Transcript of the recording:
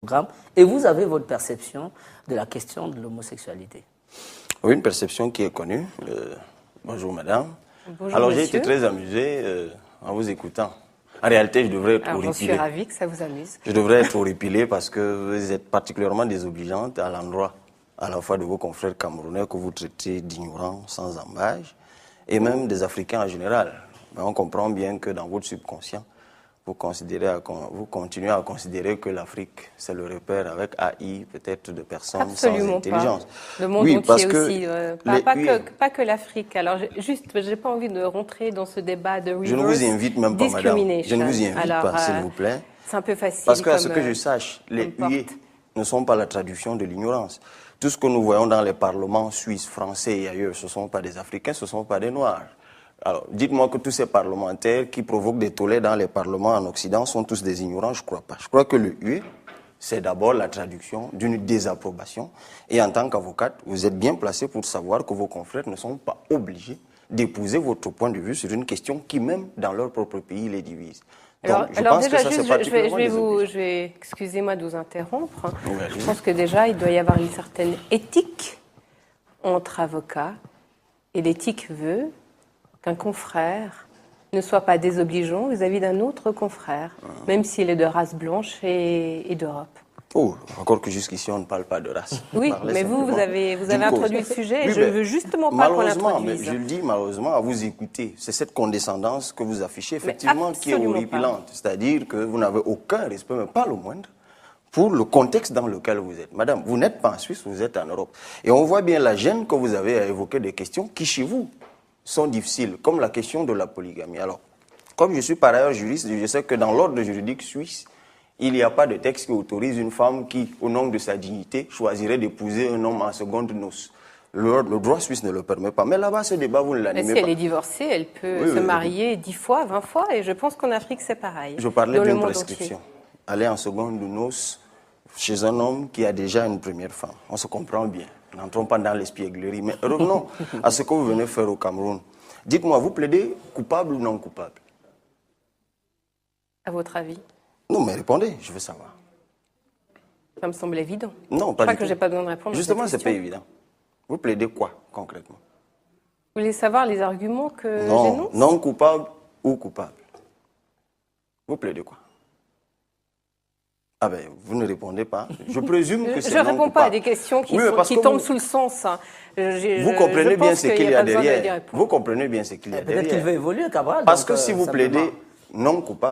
programme et vous avez votre perception de la question de l'homosexualité. Oui, une perception qui est connue. Bonjour madame. Bonjour Alors monsieur. j'ai été très amusé en vous écoutant. En réalité, je devrais être horripilé. J'en suis ravie que ça vous amuse. Je devrais être horripilé parce que vous êtes particulièrement désobligeante à l'endroit à la fois de vos confrères camerounais que vous traitez d'ignorants sans embâge et même des Africains en général. Mais on comprend bien que dans votre subconscient, vous continuez à considérer que l'Afrique, c'est le repère avec AI, peut-être de personnes Absolument sans intelligence. Pas. Le monde oui, entier parce que aussi. Pas que l'Afrique. Alors, juste, je n'ai pas envie de rentrer dans ce débat de reverse je ne vous invite même pas, madame. Je ne vous invite Alors, pas, s'il vous plaît. C'est un peu facile. Parce qu'à ce que je sache, les huées ne sont pas la traduction de l'ignorance. Tout ce que nous voyons dans les parlements suisses, français et ailleurs, ce ne sont pas des Africains, ce ne sont pas des Noirs. Alors, dites-moi que tous ces parlementaires qui provoquent des tollés dans les parlements en Occident sont tous des ignorants, je ne crois pas. Je crois que le hué, c'est d'abord la traduction d'une désapprobation. Et en tant qu'avocate, vous êtes bien placé pour savoir que vos confrères ne sont pas obligés d'épouser votre point de vue sur une question qui, même dans leur propre pays, les divise. Donc, alors pense déjà, que ça, juste, excusez-moi de vous interrompre. Je pense que déjà, il doit y avoir une certaine éthique entre avocats. Et l'éthique veut qu'un confrère ne soit pas désobligeant vis-à-vis d'un autre confrère, même s'il est de race blanche et d'Europe. Oh, encore que jusqu'ici, on ne parle pas de race. Oui, mais vous avez introduit le sujet et je ne veux justement pas qu'on l'introduise. Je le dis malheureusement, à vous écouter, c'est cette condescendance que vous affichez, effectivement, qui est horripilante. C'est-à-dire que vous n'avez aucun respect, mais pas le moindre, pour le contexte dans lequel vous êtes. Madame, vous n'êtes pas en Suisse, vous êtes en Europe. Et on voit bien la gêne que vous avez à évoquer des questions qui, chez vous, sont difficiles, comme la question de la polygamie. Alors, comme je suis par ailleurs juriste, je sais que dans l'ordre juridique suisse, il n'y a pas de texte qui autorise une femme qui, au nom de sa dignité, choisirait d'épouser un homme en seconde noces. Le droit suisse ne le permet pas. Mais là-bas, ce débat, vous ne l'animez pas. Si elle est divorcée, elle peut se marier 10 fois, 20 fois, et je pense qu'en Afrique, c'est pareil. Je parlais d'une prescription. Aller en seconde noces chez un homme qui a déjà une première femme. On se comprend bien. N'entrons pas dans l'espièglerie, mais revenons à ce que vous venez faire au Cameroun. Dites-moi, vous plaidez coupable ou non coupable? À votre avis? Non, mais répondez, je veux savoir. Ça me semble évident. Non, pas je crois du que tout. j'ai pas besoin de répondre. Justement, c'est pas évident. Vous plaidez quoi, concrètement? Vous voulez savoir les arguments que j'énonce? Non coupable ou coupable. Vous plaidez quoi? Ah ben, vous ne répondez pas. Je présume que c'est non coupable. Je ne réponds pas à des questions qui tombent sous le sens. Vous comprenez bien ce qu'il y a derrière. Vous comprenez bien ce qu'il y a derrière. Peut-être qu'il veut évoluer, Cabral. Parce que si vous plaidez non coupable,